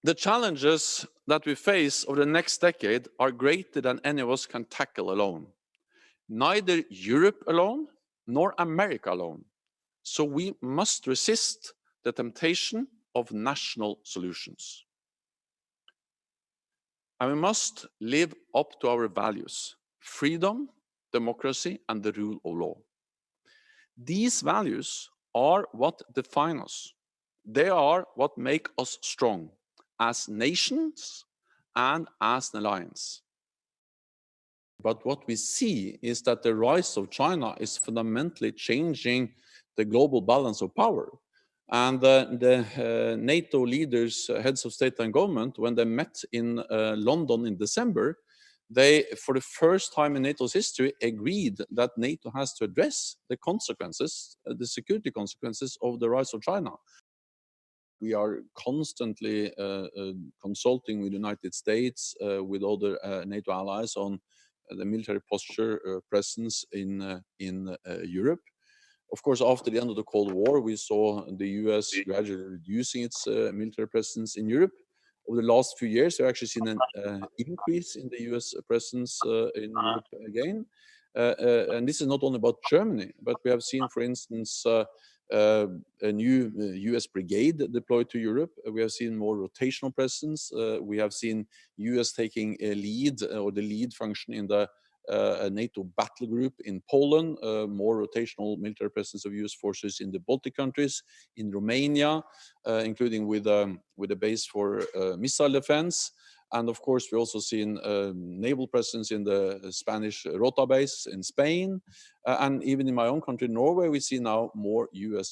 The challenges that we face over the next decade are greater than any of us can tackle alone. Neither Europe alone nor America alone. So we must resist the temptation of national solutions. And we must live up to our values: freedom, democracy, and the rule of law. These values are what define us. They are what make us strong as nations and as an alliance. But what we see is that the rise of China is fundamentally changing the global balance of power. And the NATO leaders, heads of state and government, when they met in London in December, they, for the first time in NATO's history, agreed that NATO has to address the consequences, the security consequences of the rise of China. We are constantly consulting with the United States, with other NATO allies on the military posture presence in Europe. Of course, after the end of the Cold War, we saw the US gradually reducing its military presence in Europe. Over the last few years, we've actually seen an increase in the US presence in Europe again. And this is not only about Germany, but we have seen, for instance, a new US brigade deployed to Europe. We have seen more rotational presence. We have seen US taking a lead or the lead function in the a NATO battle group in Poland, more rotational military presence of US forces in the Baltic countries, in Romania, including with a base for missile defense. And of course, we also seen naval presence in the Spanish Rota base in Spain. And even in my own country, Norway, we see now more US